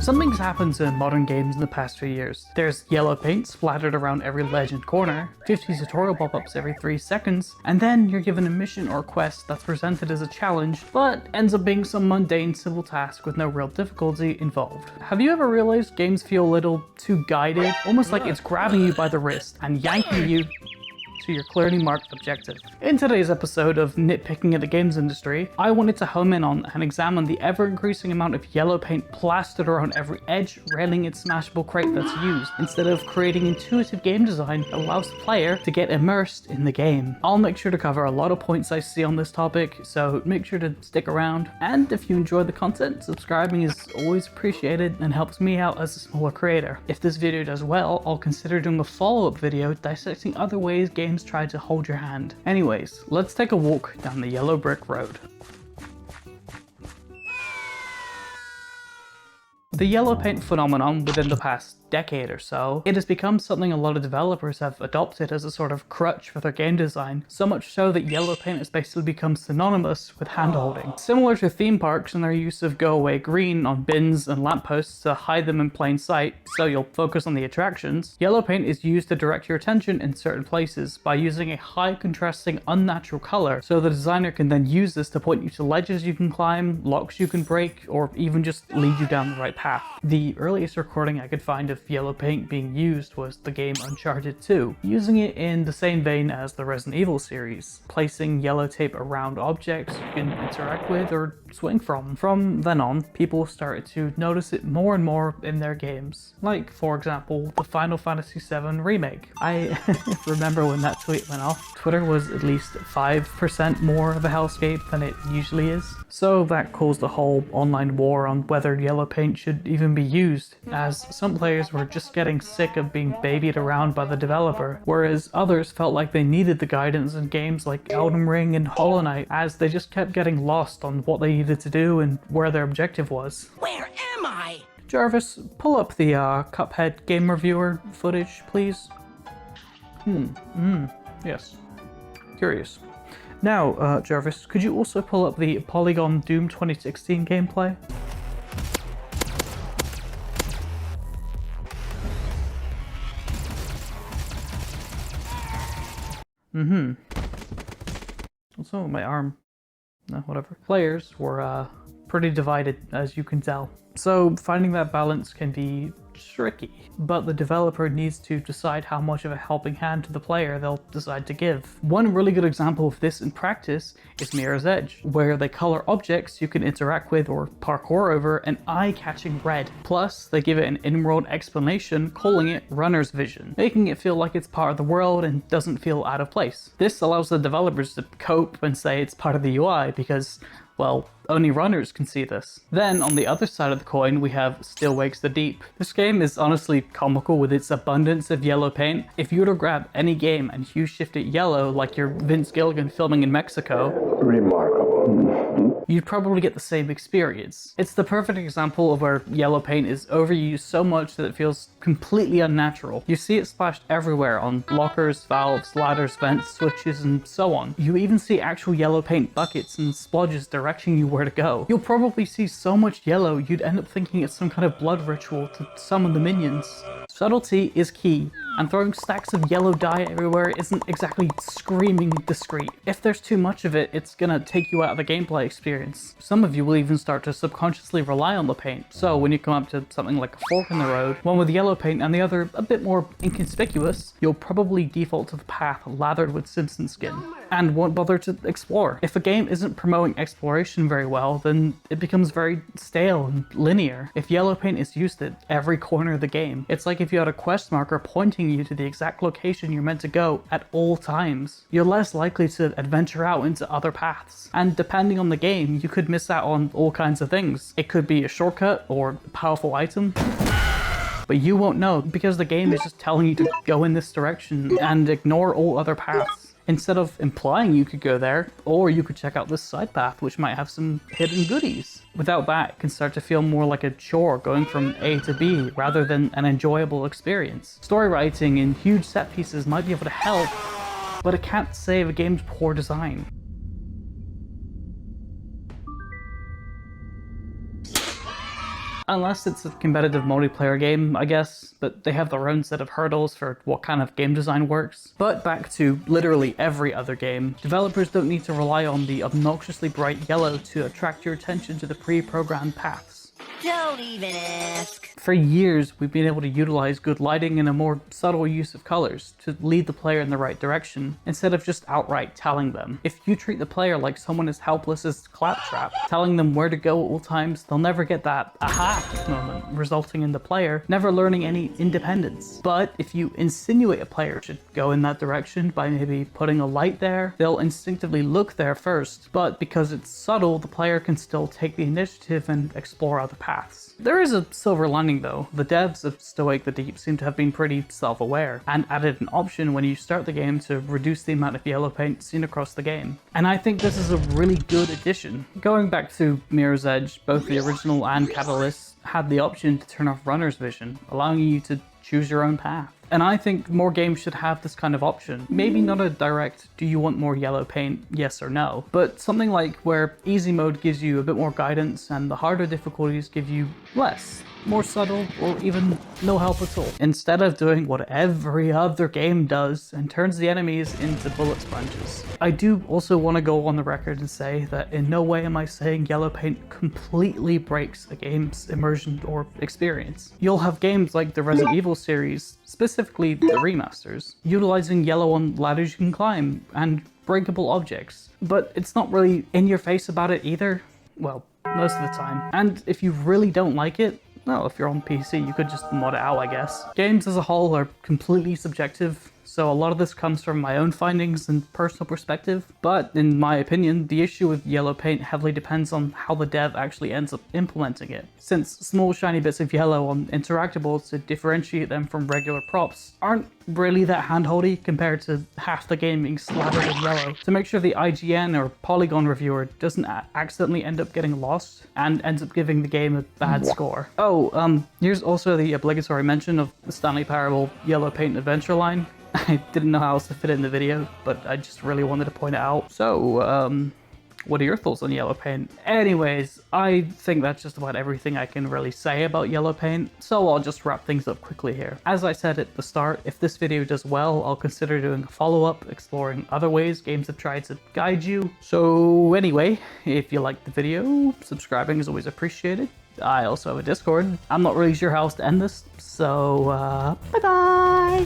Something's happened to modern games in the past few years. There's yellow paint splattered around every ledge and corner, 50 tutorial pop-ups every 3 seconds, and then you're given a mission or quest that's presented as a challenge, but ends up being some mundane simple task with no real difficulty involved. Have you ever realized games feel a little too guided? Almost like it's grabbing you by the wrist and yanking you to your clearly marked objective. In today's episode of Nitpicking at the Games Industry, I wanted to home in on and examine the ever-increasing amount of yellow paint plastered around every edge, railing, and smashable crate that's used, instead of creating intuitive game design that allows the player to get immersed in the game. I'll make sure to cover a lot of points I see on this topic, so make sure to stick around. And if you enjoy the content, subscribing is always appreciated and helps me out as a smaller creator. If this video does well, I'll consider doing a follow-up video dissecting other ways games try to hold your hand. Anyways, let's take a walk down the yellow brick road. The yellow paint phenomenon within the past decade or so, it has become something a lot of developers have adopted as a sort of crutch for their game design, so much so that yellow paint has basically become synonymous with hand-holding. Similar to theme parks and their use of go away green on bins and lampposts to hide them in plain sight so you'll focus on the attractions, yellow paint is used to direct your attention in certain places by using a high contrasting unnatural color, so the designer can then use this to point you to ledges you can climb, locks you can break, or even just lead you down the right path. The earliest recording I could find of yellow paint being used was the game Uncharted 2, using it in the same vein as the Resident Evil series, placing yellow tape around objects you can interact with or swing from. From then on, people started to notice it more and more in their games, like for example the Final Fantasy VII Remake. I remember when that tweet went off, Twitter was at least 5% more of a hellscape than it usually is. So that caused a whole online war on whether yellow paint should even be used, as some players were just getting sick of being babied around by the developer, whereas others felt like they needed the guidance in games like Elden Ring and Hollow Knight, as they just kept getting lost on what they needed to do and where their objective was. Where am I? Jarvis, pull up the Cuphead game reviewer footage, please. Yes. Curious. Now, Jarvis, could you also pull up the Polygon Doom 2016 gameplay? What's wrong with my arm? No, whatever. Players were pretty divided, as you can tell. So finding that balance can be tricky, but the developer needs to decide how much of a helping hand to the player they'll decide to give. One really good example of this in practice is Mirror's Edge, where they color objects you can interact with or parkour over an eye-catching red. Plus, they give it an in-world explanation calling it runner's vision, making it feel like it's part of the world and doesn't feel out of place. This allows the developers to cope and say it's part of the UI because, well, only runners can see this. Then, on the other side of the coin, we have Still Wakes the Deep. This game is honestly comical with its abundance of yellow paint. If you were to grab any game and hue shift it yellow like you're Vince Gilligan filming in Mexico, remarkable, you'd probably get the same experience. It's the perfect example of where yellow paint is overused so much that it feels completely unnatural. You see it splashed everywhere on lockers, valves, ladders, vents, switches, and so on. You even see actual yellow paint buckets and splodges directing you where to go. You'll probably see so much yellow you'd end up thinking it's some kind of blood ritual to summon the minions. Subtlety is key, and throwing stacks of yellow dye everywhere isn't exactly screaming discreet. If there's too much of it, it's gonna take you out of the gameplay experience. Some of you will even start to subconsciously rely on the paint, so when you come up to something like a fork in the road, one with yellow paint and the other a bit more inconspicuous, you'll probably default to the path lathered with Simpson skin, and won't bother to explore. If a game isn't promoting exploration very well, then it becomes very stale and linear. If yellow paint is used at every corner of the game, it's like if you had a quest marker pointing you to the exact location you're meant to go at all times. You're less likely to adventure out into other paths, and depending on the game, you could miss out on all kinds of things. It could be a shortcut or a powerful item, but you won't know because the game is just telling you to go in this direction and ignore all other paths, instead of implying you could go there, or you could check out this side path which might have some hidden goodies. Without that, it can start to feel more like a chore going from A to B rather than an enjoyable experience. Story writing and huge set pieces might be able to help, but it can't save a game's poor design. Unless it's a competitive multiplayer game, I guess, but they have their own set of hurdles for what kind of game design works. But back to literally every other game, developers don't need to rely on the obnoxiously bright yellow to attract your attention to the pre-programmed paths. Don't even ask. For years, we've been able to utilize good lighting and a more subtle use of colors to lead the player in the right direction, instead of just outright telling them. If you treat the player like someone as helpless as Claptrap, telling them where to go at all times, they'll never get that aha moment, resulting in the player never learning any independence. But if you insinuate a player should go in that direction by maybe putting a light there, they'll instinctively look there first, but because it's subtle, the player can still take the initiative and explore other paths. There is a silver lining though. The devs of Stoic the Deep seem to have been pretty self-aware and added an option when you start the game to reduce the amount of yellow paint seen across the game. And I think this is a really good addition. Going back to Mirror's Edge, both the original and Catalyst had the option to turn off runner's vision, allowing you to choose your own path. And I think more games should have this kind of option. Maybe not a direct, do you want more yellow paint, yes or no, but something like where easy mode gives you a bit more guidance and the harder difficulties give you less, more subtle, or even no help at all. Instead of doing what every other game does and turns the enemies into bullet sponges. I do also want to go on the record and say that in no way am I saying yellow paint completely breaks a game's immersion or experience. You'll have games like the Resident Evil series, specifically the remasters, utilizing yellow on ladders you can climb and breakable objects, but it's not really in your face about it either. Well, most of the time. And if you really don't like it, well, if you're on PC, you could just mod it out, I guess. Games as a whole are completely subjective, so a lot of this comes from my own findings and personal perspective, but in my opinion, the issue with yellow paint heavily depends on how the dev actually ends up implementing it. Since small shiny bits of yellow on interactables to differentiate them from regular props aren't really that handholdy compared to half the game being slathered in yellow, to make sure the IGN or Polygon reviewer doesn't accidentally end up getting lost and ends up giving the game a bad score. Oh, here's also the obligatory mention of the Stanley Parable yellow paint adventure line. I didn't know how else to fit it in the video, but I just really wanted to point it out. So, what are your thoughts on yellow paint? Anyways, I think that's just about everything I can really say about yellow paint, so I'll just wrap things up quickly here. As I said at the start, if this video does well, I'll consider doing a follow-up exploring other ways games have tried to guide you. So anyway, if you liked the video, subscribing is always appreciated. I also have a Discord. I'm not really sure how else to end this, so bye-bye!